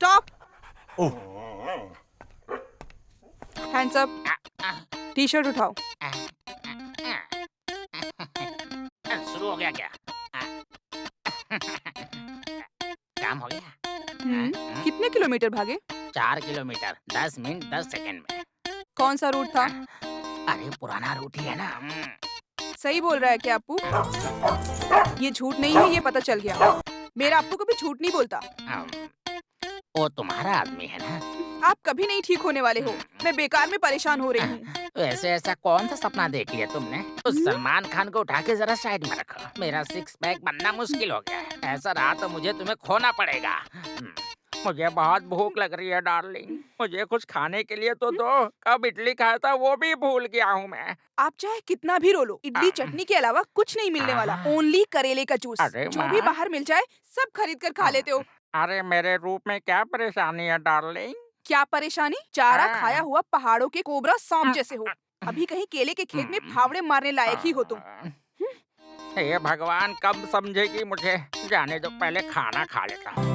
Stop. ओह, hands up. T shirt उठाओ। शुरू हो गया क्या? काम हो गया? कितने किलोमीटर भागे? 4 किलोमीटर 10 मिनट 10 सेकंड में। कौन सा रूट था? अरे पुराना रूट ही है ना। सही बोल रहा है क्या अप्पू? ये झूठ नहीं है, ये पता चल गया। मेरा अप्पू कभी झूठ नहीं बोलता। वो तुम्हारा आदमी है ना। आप कभी नहीं ठीक होने वाले हो। मैं बेकार में परेशान हो रही हूँ। वैसे ऐसा कौन सा सपना देख लिया तुमने? उस सलमान खान को उठा के जरा साइड में रखो। मेरा 6 पैक बनना मुश्किल हो गया है। ऐसा रहा तो मुझे तुम्हें खोना पड़ेगा। मुझे बहुत भूख लग रही है डार्लिंग। मुझे कुछ खाने के लिए तो दो। कब इडली खाया था वो भी भूल गया हूँ मैं। आप चाहे कितना भी रो लो, इडली चटनी के अलावा कुछ नहीं मिलने वाला। ओनली करेले का जूस। अरे जो भी बाहर मिल जाए सब खरीद कर खा लेते हो। अरे मेरे रूप में क्या परेशानी है डार्लिंग? क्या परेशानी? चारा खाया हुआ पहाड़ों के कोबरा सांप जैसे हो। अभी कहीं केले के खेत में फावड़े मारने लायक ही हो तुम। हे भगवान, कब समझेगी मुझे? जाने दो, पहले खाना खा लेता हूँ।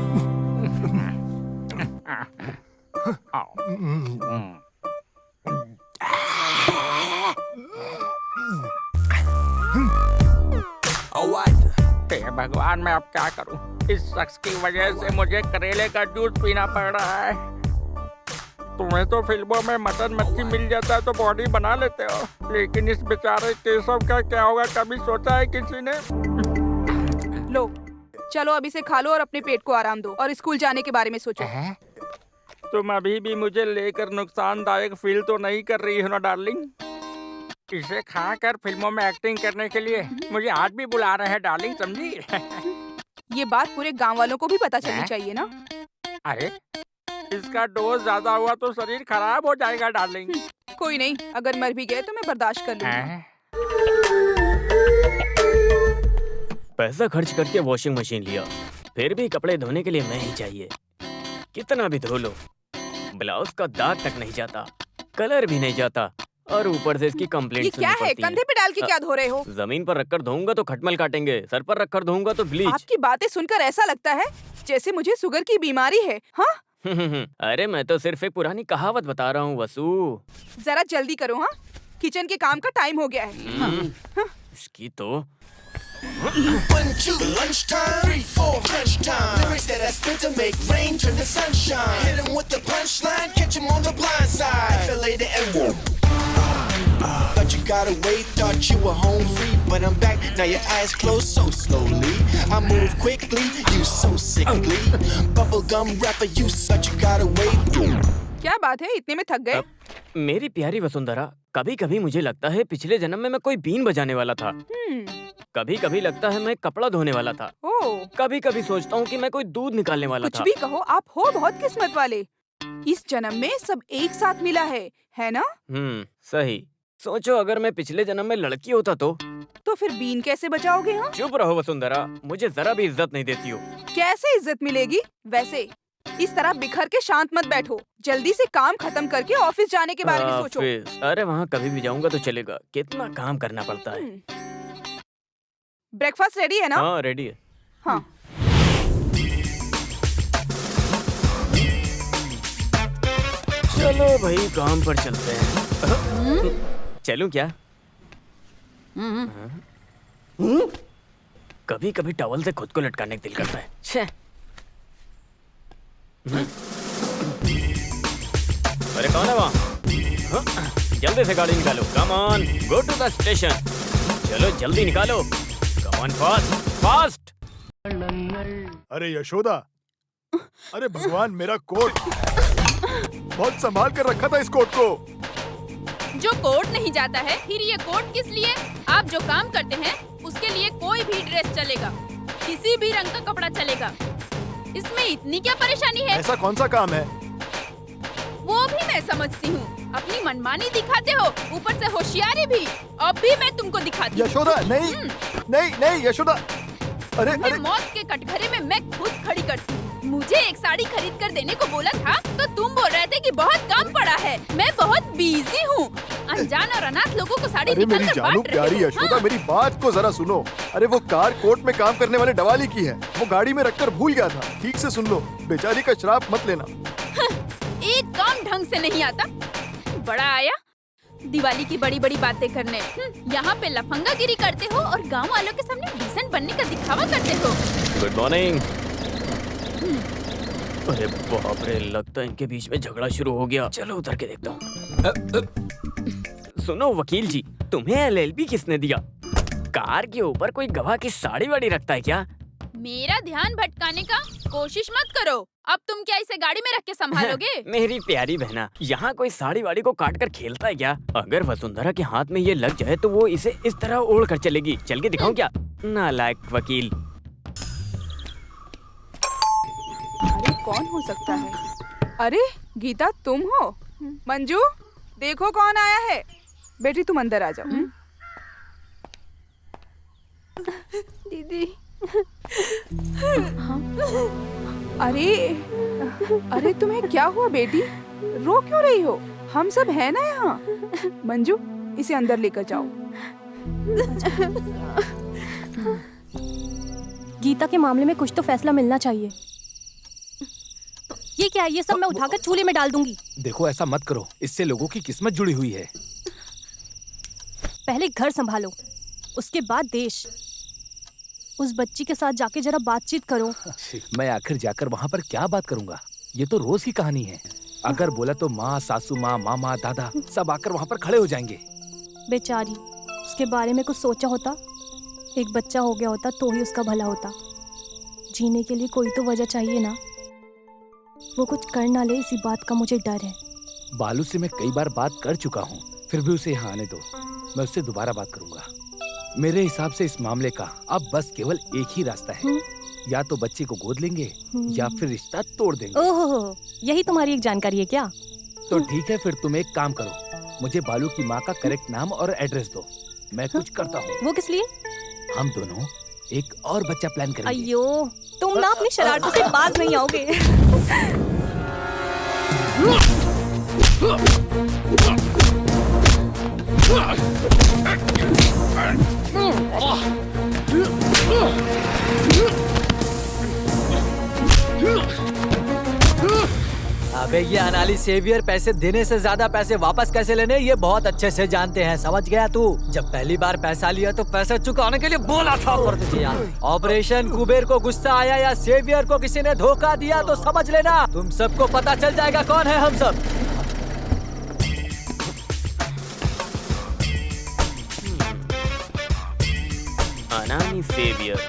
हे भगवान, मैं अब क्या करूं? इस शख्स की वजह से मुझे करेले का जूस पीना पड़ रहा है। तुम्हें तो फिल्मों में मटन मच्छी मिल जाता है तो बॉडी बना लेते हो, लेकिन इस बेचारे केशव का क्या होगा? कभी सोचा है किसी ने? लो, चलो अब इसे खा लो और अपने पेट को आराम दो और स्कूल जाने के बारे में सोचो। तुम अभी भी मुझे लेकर नुकसानदायक फील तो नहीं कर रही हो ना डार्लिंग? इसे खाकर फिल्मों में एक्टिंग करने के लिए मुझे आज भी बुला रहे हैं डार्लिंग, समझी? ये बात पूरे गांव वालों को भी पता चलनी चाहिए ना। अरे इसका डोज ज्यादा हुआ तो शरीर खराब हो जाएगा डार्लिंग। कोई नहीं, अगर मर भी गए तो मैं बर्दाश्त कर लूंगी। पैसा खर्च करके वॉशिंग मशीन लिया, फिर भी कपड़े धोने के लिए मैं ही चाहिए। कितना भी धो लो, ब्लाउज का दाग तक नहीं जाता, कलर भी नहीं जाता, और ऊपर से इसकी कंप्लेंट ये क्या है? कंधे पे डाल के क्या धो रहे हो? जमीन पर रखकर धोऊंगा तो खटमल काटेंगे, सर पर रखकर धोऊंगा तो ब्लीच। आपकी बातें सुनकर ऐसा लगता है जैसे मुझे शुगर की बीमारी है। हाँ? अरे मैं तो सिर्फ एक पुरानी कहावत बता रहा हूँ वसु। जरा जल्दी करो। हाँ, किचन के काम का टाइम हो गया है। इसकी तो 1, 2, lunchtime. 3, 4, crunch time. Lyrics that I spit to make rain turn to sunshine. Hit 'em with the punchline, catch 'em on the blind side. Feel later and whoop. Thought you got away, thought you were home free, but I'm back. Now your eyes closed so slowly. I move quickly, you so sickly. Bubblegum rapper, you such you got away. क्या बात है, इतने में थक गए? मेरी प्यारी वसुंधरा, कभी कभी मुझे लगता है पिछले जन्म में मैं कोई बीन बजाने वाला था। कभी कभी लगता है मैं कपड़ा धोने वाला था। कभी कभी सोचता हूँ कि मैं कोई दूध निकालने वाला था। कुछ भी कहो, आप हो बहुत किस्मत वाले। इस जन्म में सब एक साथ मिला है ना? सही। सोचो अगर मैं पिछले जन्म में लड़की होता तो फिर बीन कैसे बचाओगे? हाँ? चुप रहो वसुंधरा, मुझे जरा भी इज्जत नहीं देती हो। कैसे इज्जत मिलेगी? वैसे इस तरह बिखर के शांत मत बैठो, जल्दी से काम खत्म करके ऑफिस जाने के बारे में सोचो। अरे वहाँ कभी भी जाऊंगा तो चलेगा, कितना काम करना पड़ता है। ब्रेकफास्ट रेडी है ना? हाँ रेडी है। हाँ। चलो भाई काम पर चलते हैं। चलूं क्या? कभी कभी टॉवल से खुद को लटकाने का दिल करता है। छे। अरे कौन है वहाँ? जल्दी से गाड़ी निकालो। Come on, go to the station. चलो जल्दी निकालो। Come on, fast fast. अरे यशोदा, अरे भगवान, मेरा कोट बहुत संभाल कर रखा था इस कोट को। जो कोट नहीं जाता है, फिर ये कोट किस लिए? आप जो काम करते हैं उसके लिए कोई भी ड्रेस चलेगा, किसी भी रंग का कपड़ा चलेगा। इसमें इतनी क्या परेशानी है? ऐसा कौन सा काम है? वो भी मैं समझती हूँ। अपनी मनमानी दिखाते हो, ऊपर से होशियारी भी। अब भी मैं तुमको दिखाती हूँ। यशोदा, नहीं नहीं नहीं यशोदा। अरे मौत के कटघरे में मैं खुद खड़ी करती हूँ। मुझे एक साड़ी खरीद कर देने को बोला था तो तुम बोल रहे थे कि बहुत काम पड़ा है। मैं बहुत बिजी हूँ। अनजान और अनाथ लोगों को साड़ी अरे मेरी निकाल कर जानू बांट रहे प्यारी हो। यशोदा, हाँ। मेरी बात को जरा सुनो। अरे वो कार कोर्ट में काम करने वाले डवाली की है, वो गाड़ी में रखकर भूल गया था। ठीक से सुन लो, बेचारी का श्राप मत लेना। एक काम ढंग से नहीं आता। बड़ा आया दिवाली की बड़ी बड़ी बातें करने। यहाँ पे लफंगागिरी करते हो और गांव वालों के सामने डिसेंट बनने का दिखावा करते हो। Good morning. अरे बाप रे, लगता है इनके बीच में झगड़ा शुरू हो गया। चलो उतर के देखता हूँ। सुनो वकील जी, तुम्हें एलएलबी किसने दिया? कार के ऊपर कोई गवाह की साड़ी वाड़ी रखता है क्या? मेरा ध्यान भटकाने का कोशिश मत करो। अब तुम क्या इसे गाड़ी में रख के संभालोगे? मेरी प्यारी बहना, यहाँ कोई साड़ी वाड़ी को काट कर खेलता है क्या? अगर वसुंधरा के हाथ में ये लग जाए तो वो इसे इस तरह ओढ़ कर चलेगी। चल के दिखाऊं क्या? नालायक वकील। अरे कौन हो सकता है? अरे गीता, तुम हो? मंजू, देखो कौन आया है। बेटी तुम अंदर आ जाओ। दीदी। अरे तुम्हें क्या हुआ बेटी? रो क्यों रही हो? हम सब है ना यहाँ। मंजू, इसे अंदर लेकर जाओ। गीता के मामले में कुछ तो फैसला मिलना चाहिए। ये क्या है? ये सब मैं उठाकर चूल्हे में डाल दूंगी। देखो ऐसा मत करो, इससे लोगों की किस्मत जुड़ी हुई है। पहले घर संभालो, उसके बाद देश। उस बच्ची के साथ जाके जरा बातचीत करो। मैं आखिर जाकर वहाँ पर क्या बात करूँगा? ये तो रोज की कहानी है। अगर बोला तो माँ, सासू माँ, मामा, दादा सब आकर वहाँ पर खड़े हो जाएंगे। बेचारी, उसके बारे में कुछ सोचा होता। एक बच्चा हो गया होता तो ही उसका भला होता। जीने के लिए कोई तो वजह चाहिए ना। वो कुछ कर ना ले, इसी बात का मुझे डर है। बालू से मैं कई बार बात कर चुका हूँ, फिर भी उसे यहाँ आने दो। मैं उससे दोबारा बात करूंगा। मेरे हिसाब से इस मामले का अब बस केवल एक ही रास्ता है। या तो बच्चे को गोद लेंगे या फिर रिश्ता तोड़ देंगे। ओहो, यही तुम्हारी एक जानकारी है क्या? तो ठीक है, फिर तुम एक काम करो, मुझे बालू की माँ का करेक्ट नाम और एड्रेस दो। मैं कुछ करता हूँ। वो किस लिए? हम दोनों एक और बच्चा प्लान करेंगे। अयो, तुम ना अपनी शरारतों से बाज नहीं आओगे। अबे ये अनाली सेवियर पैसे देने से ज्यादा पैसे वापस कैसे लेने ये बहुत अच्छे से जानते हैं, समझ गया तू? जब पहली बार पैसा लिया तो पैसे चुकाने के लिए बोला था पर तुझे यार। ऑपरेशन कुबेर को गुस्सा आया या सेवियर को किसी ने धोखा दिया तो समझ लेना तुम सबको पता चल जाएगा कौन है हम सब। अनानी सेवियर,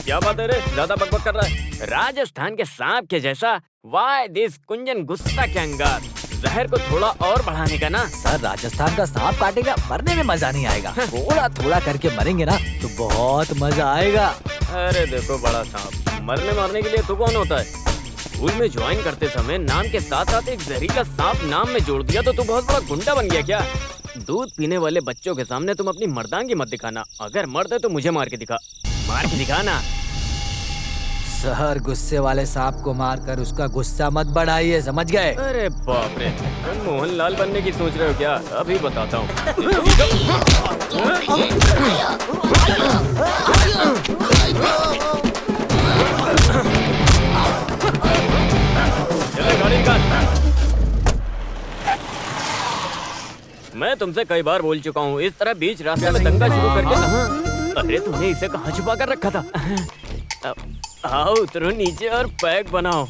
क्या बात है रे? ज्यादा बकबक कर रहा है। राजस्थान के सांप के जैसा। वाई दिस कुंजन गुस्सा के अंगार। जहर को थोड़ा और बढ़ाने का ना। सर, राजस्थान का सांप काटेगा, मरने में मजा नहीं आएगा। थोड़ा थोड़ा करके मरेंगे ना तो बहुत मजा आएगा। अरे देखो बड़ा सांप, मरने मारने के लिए तो कौन होता है? स्कूल में ज्वाइन करते समय नाम के साथ साथ एक जहरीला सांप नाम में जोड़ दिया तो तू बहुत बड़ा गुंडा बन गया क्या? दूध पीने वाले बच्चों के सामने तुम अपनी मर्दांगी मत दिखाना। अगर मर्द है तो मुझे मार के दिखा। मार के दिखाना। सर, गुस्से वाले सांप को मारकर उसका गुस्सा मत बढ़ाइए, समझ गए? अरे बाप रे, तुम मोहनलाल बनने की सोच रहे हो क्या? अभी बताता हूँ। चले गाड़ी निकाल। मैं तुमसे कई बार बोल चुका हूँ, इस तरह बीच रास्ते में दंगा शुरू करके। अरे तुमने इसे कहाँ छुपा कर रखा था? आओ उतरो नीचे और पैक बनाओ।